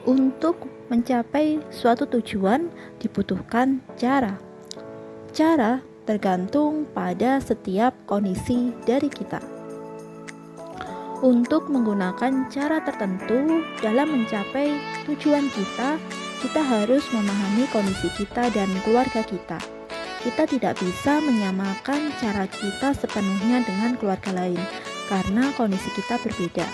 Untuk mencapai suatu tujuan dibutuhkan cara. Cara tergantung pada setiap kondisi dari kita. Untuk menggunakan cara tertentu dalam mencapai tujuan kita harus memahami kondisi kita dan keluarga kita. Kita tidak bisa menyamakan cara kita sepenuhnya dengan keluarga lain karena kondisi kita berbeda.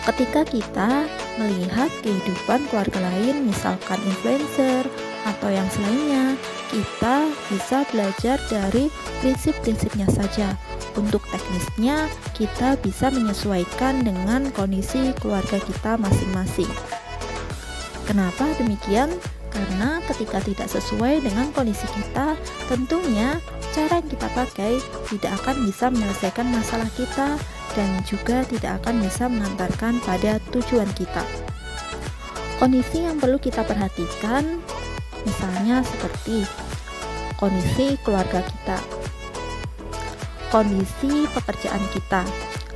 Ketika kita melihat kehidupan keluarga lain, misalkan influencer atau yang selainnya, kita bisa belajar dari prinsip-prinsipnya saja. Untuk teknisnya, kita bisa menyesuaikan dengan kondisi keluarga kita masing-masing. Kenapa demikian? Karena ketika tidak sesuai dengan kondisi kita, tentunya cara yang kita pakai tidak akan bisa menyelesaikan masalah kita dan juga tidak akan bisa mengantarkan pada tujuan kita. Kondisi yang perlu kita perhatikan misalnya seperti kondisi keluarga kita, kondisi pekerjaan kita.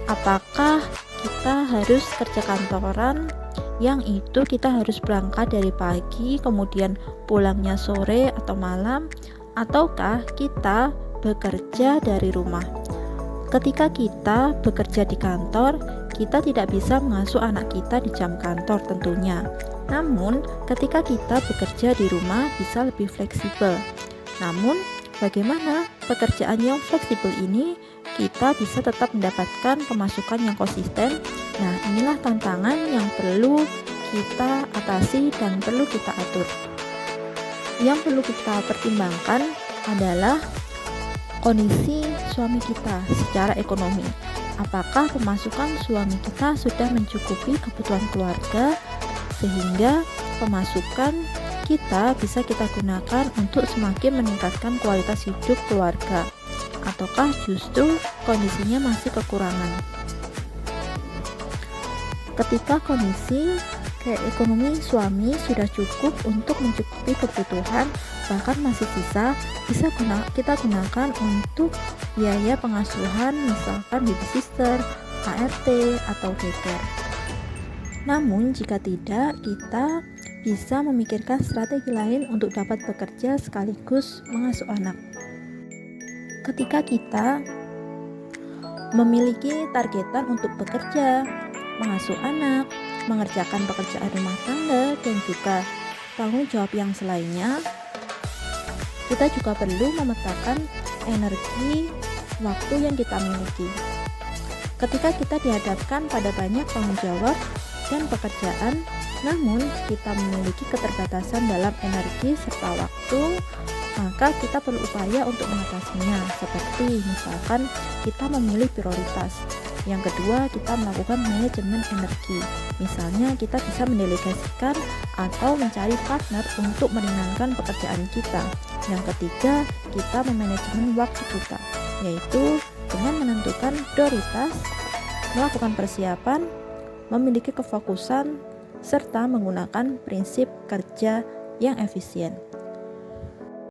Apakah kita harus kerja kantoran yang itu kita harus berangkat dari pagi kemudian pulangnya sore atau malam, ataukah kita bekerja dari rumah? Ketika kita bekerja di kantor, kita tidak bisa mengasuh anak kita di jam kantor tentunya. Namun, ketika kita bekerja di rumah bisa lebih fleksibel. Namun, bagaimana pekerjaan yang fleksibel ini kita bisa tetap mendapatkan pemasukan yang konsisten? Nah, inilah tantangan yang perlu kita atasi dan perlu kita atur. Yang perlu kita pertimbangkan adalah kondisi suami kita secara ekonomi. Apakah pemasukan suami kita sudah mencukupi kebutuhan keluarga sehingga pemasukan kita bisa kita gunakan untuk semakin meningkatkan kualitas hidup keluarga, ataukah justru kondisinya masih kekurangan? Ketika kondisi ekonomi suami sudah cukup untuk mencukupi kebutuhan, bahkan masih bisa kita gunakan untuk biaya pengasuhan, misalkan babysitter, ART, atau daycare. Namun jika tidak, kita bisa memikirkan strategi lain untuk dapat bekerja sekaligus mengasuh anak. Ketika kita memiliki targetan untuk bekerja, mengasuh anak, mengerjakan pekerjaan rumah tangga, dan juga tanggung jawab yang selainnya, kita juga perlu memetakan energi waktu yang kita miliki. Ketika kita dihadapkan pada banyak tanggung jawab dan pekerjaan, namun kita memiliki keterbatasan dalam energi serta waktu, maka kita perlu upaya untuk mengatasinya, seperti misalkan kita memilih prioritas. Yang kedua, kita melakukan manajemen energi. Misalnya, kita bisa mendelegasikan atau mencari partner untuk meringankan pekerjaan kita. Yang ketiga, kita memanajemen waktu kita, yaitu dengan menentukan prioritas, melakukan persiapan, memiliki kefokusan, serta menggunakan prinsip kerja yang efisien.